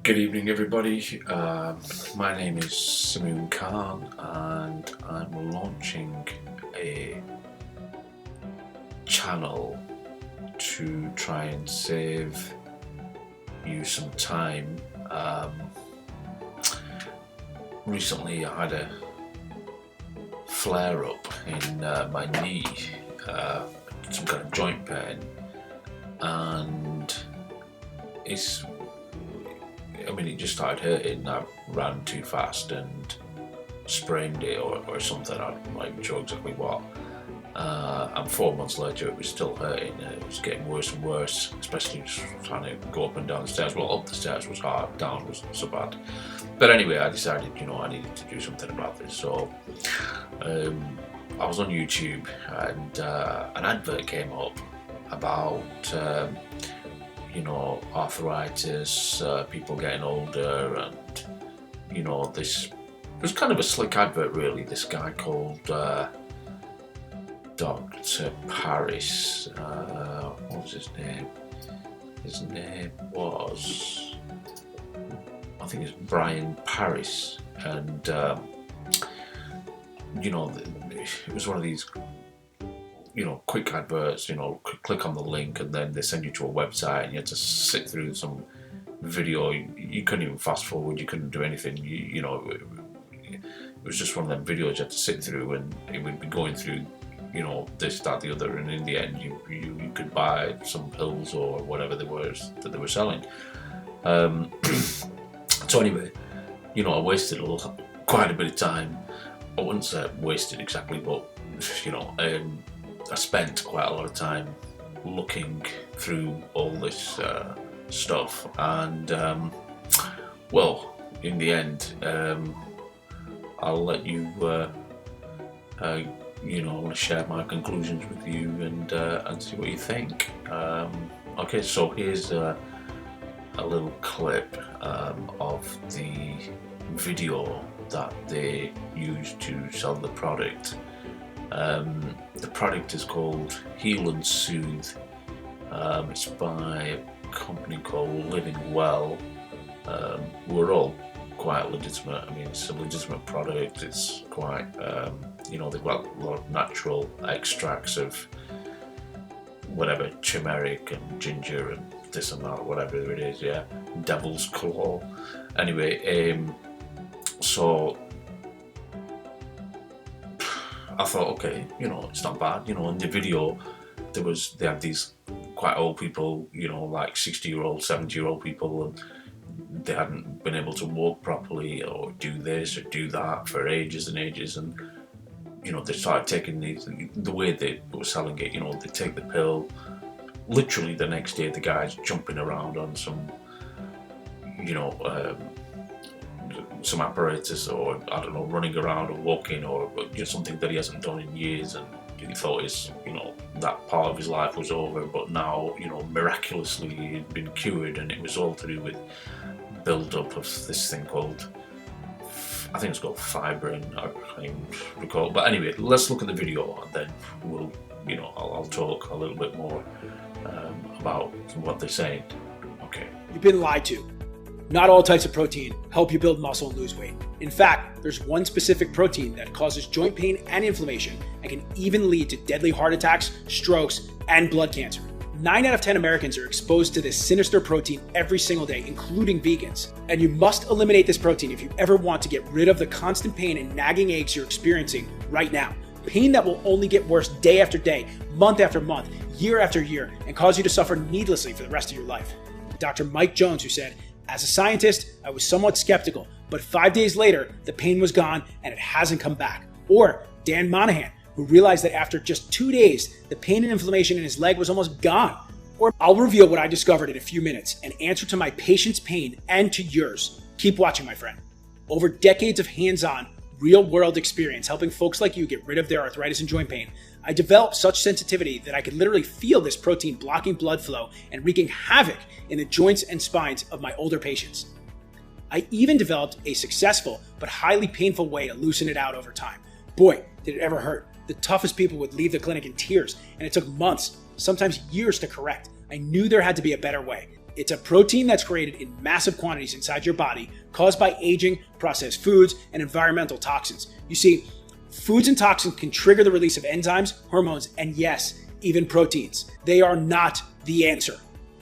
Good evening, everybody. My name is Samoon Khan, and I'm launching a channel to try and save you some time. Recently, I had a flare-up in my knee, some kind of joint pain, and it just started hurting. I ran too fast and sprained it or something. I'm not even sure exactly what. And 4 months later it was still hurting, and it was getting worse and worse, especially just trying to go up and down the stairs. Well, up the stairs was hard, down was not so bad. But anyway, I decided, I needed to do something about this. So I was on YouTube, and an advert came up about arthritis, people getting older, and this, it was kind of a slick advert really. This guy called Dr. Paris, what was his name? His name was, I think it's Brian Paris, and it was one of these quick adverts, click on the link and then they send you to a website and you had to sit through some video. You couldn't even fast forward, you couldn't do anything. It was just one of them videos you had to sit through, and it would be going through, this, that, the other, and in the end you could buy some pills or whatever they were selling. So anyway, I wasted quite a bit of time. I wouldn't say wasted exactly, but I spent quite a lot of time looking through all this stuff, and well, in the end, I'll let you, I want to share my conclusions with you and see what you think. Okay, so here's a little clip of the video that they used to sell the product. The product is called Heal and Soothe. It's by a company called Living Well. We're all quite legitimate. It's a legitimate product. It's quite, they've got a lot of natural extracts of whatever, turmeric and ginger and this and that, whatever it is, yeah. Devil's claw. Anyway, so I thought, okay, it's not bad. In the video, they had these quite old people, like 60-year-old, 70-year-old people, and they hadn't been able to walk properly or do this or do that for ages and ages, and they started taking these, the way they were selling it, they take the pill, literally the next day the guy's jumping around on some, some apparatus, or I don't know, running around or walking, or just something that he hasn't done in years, and he thought that part of his life was over, but now, miraculously he'd been cured, and it was all to do with build-up of this thing called, I think it's called fibrin, I can't recall. But anyway, let's look at the video, and then we'll, I'll talk a little bit more about what they're saying. Okay. You've been lied to. Not all types of protein help you build muscle and lose weight. In fact, there's one specific protein that causes joint pain and inflammation and can even lead to deadly heart attacks, strokes, and blood cancer. 9 out of 10 Americans are exposed to this sinister protein every single day, including vegans. And you must eliminate this protein if you ever want to get rid of the constant pain and nagging aches you're experiencing right now. Pain that will only get worse day after day, month after month, year after year, and cause you to suffer needlessly for the rest of your life. Dr. Mike Jones, who said, "As a scientist, I was somewhat skeptical, but 5 days later, the pain was gone and it hasn't come back." Or Dan Monahan, who realized that after just 2 days, the pain and inflammation in his leg was almost gone. Or I'll reveal what I discovered in a few minutes, an answer to my patient's pain and to yours. Keep watching, my friend. Over decades of hands-on, real-world experience helping folks like you get rid of their arthritis and joint pain, I developed such sensitivity that I could literally feel this protein blocking blood flow and wreaking havoc in the joints and spines of my older patients. I even developed a successful but highly painful way to loosen it out over time. Boy, did it ever hurt. The toughest people would leave the clinic in tears, and it took months, sometimes years to correct. I knew there had to be a better way. It's a protein that's created in massive quantities inside your body, caused by aging, processed foods, and environmental toxins. You see, foods and toxins can trigger the release of enzymes, hormones, and yes, even proteins. They are not the answer.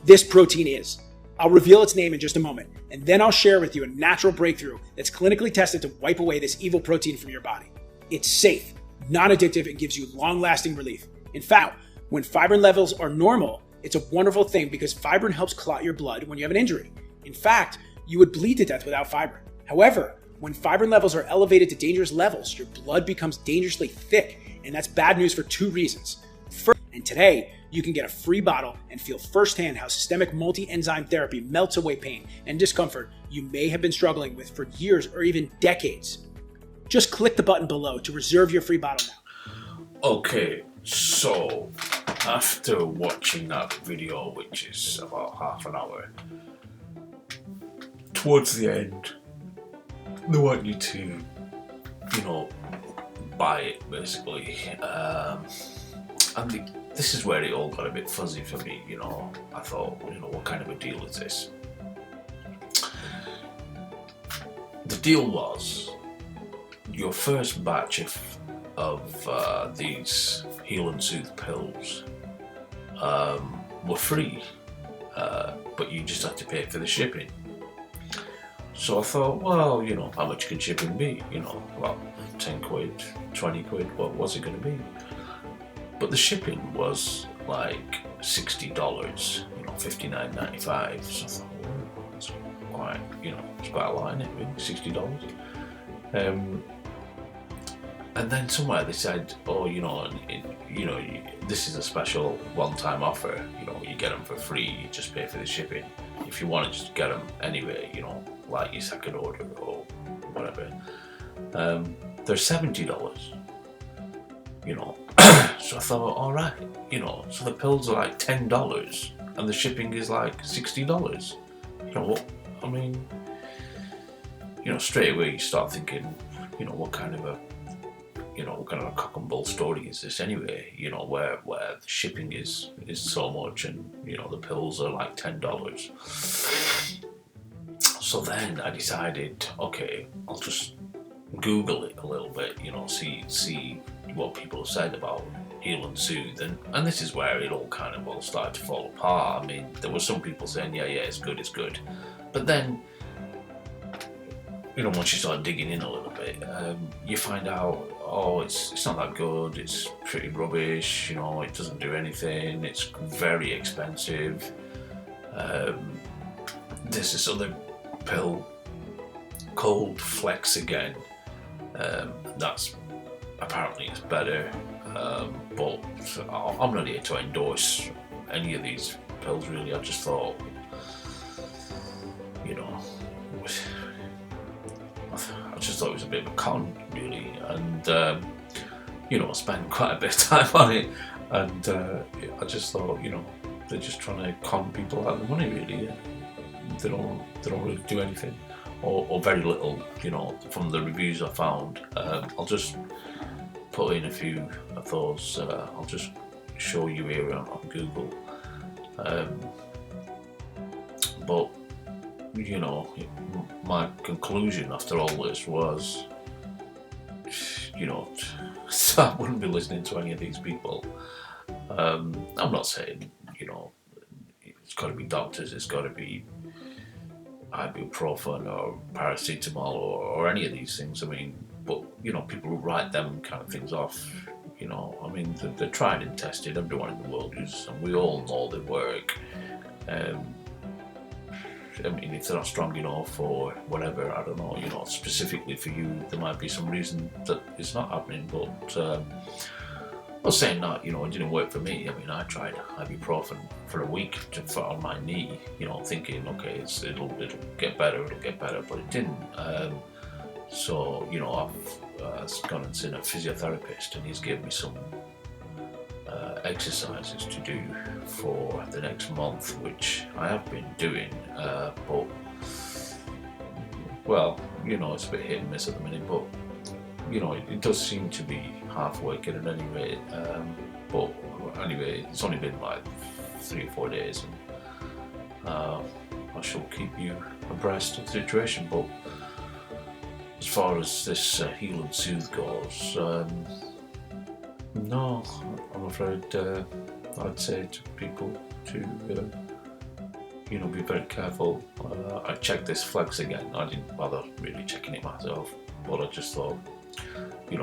This protein is. I'll reveal its name in just a moment, and then I'll share with you a natural breakthrough that's clinically tested to wipe away this evil protein from your body. It's safe, non-addictive, and gives you long-lasting relief. In fact, when fibrin levels are normal, it's a wonderful thing because fibrin helps clot your blood when you have an injury. In fact, you would bleed to death without fibrin. However, when fibrin levels are elevated to dangerous levels, your blood becomes dangerously thick, and that's bad news for two reasons. First, and today, you can get a free bottle and feel firsthand how systemic multi-enzyme therapy melts away pain and discomfort you may have been struggling with for years or even decades. Just click the button below to reserve your free bottle now. Okay, so after watching that video, which is about half an hour, towards the end, they want you to, buy it basically. And this is where it all got a bit fuzzy for me, I thought, what kind of a deal is this? The deal was, your first batch of these Heal and Soothe pills were free, but you just had to pay for the shipping. So I thought, well, how much can shipping be? 10 quid, 20 quid, what was it going to be? But the shipping was like $60, $59.95. So I thought, oh, that's quite, it's quite a lot, isn't it, really? $60. And then somewhere they said, oh, this is a special one-time offer. You get them for free. You just pay for the shipping. If you want to just get them anyway, like your second order or whatever, they're $70. So I thought, all right, so the pills are like $10 and the shipping is like $60. Straight away you start thinking, what kind of a cock and bull story is this anyway? Where the shipping is so much and the pills are like $10. So then I decided, okay, I'll just Google it a little bit, see what people have said about Heal and Soothe, and this is where it all kind of started to fall apart. There were some people saying, yeah, it's good, but then, once you start digging in a little bit, you find out, oh, it's not that good, it's pretty rubbish, it doesn't do anything, it's very expensive. There's this other pill called Flex Again, that's apparently it's better, but I'm not here to endorse any of these pills really. I just thought, I just thought it was a bit of a con really, and I spent quite a bit of time on it, and I just thought, they're just trying to con people out of the money really. They don't really do anything, or very little, from the reviews I found. I'll just put in a few of those, I'll just show you here on Google. But my conclusion after all this was, so I wouldn't be listening to any of these people. I'm not saying, it's got to be doctors, it's got to be ibuprofen or paracetamol or any of these things. But people who write them kind of things off, they're tried and tested. Everyone in the world uses them. We all know they work. If they're not strong enough or whatever, I don't know, specifically for you, there might be some reason that it's not happening, but I'm not saying that, it didn't work for me. I tried ibuprofen for a week on my knee, thinking, okay, it'll get better, but it didn't. So, I've gone and seen a physiotherapist, and he's given me some exercises to do for the next month, which I have been doing, but, well, it's a bit hit and miss at the minute, but, it does seem to be half working at any rate. But anyway, it's only been like 3 or 4 days, and I shall keep you abreast of the situation. But as far as this heal and soothe goes, no, I'm afraid I'd say to people to be very careful. I checked this flex again. I didn't bother really checking it myself, but I just thought,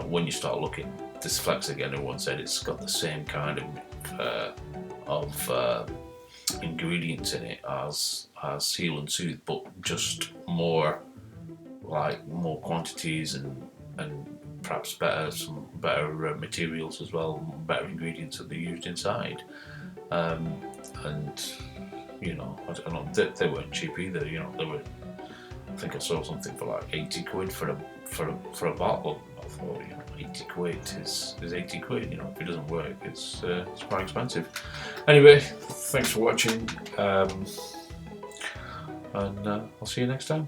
when you start looking, this flex again, everyone said it's got the same kind of ingredients in it as heal and soothe, but just more quantities and perhaps some better materials as well, better ingredients that they used inside. And I don't know, they weren't cheap either. They were. I think I saw something for like 80 quid for a bottle. I thought, 80 quid is 80 quid. If it doesn't work, it's quite expensive. Anyway, thanks for watching, and I'll see you next time.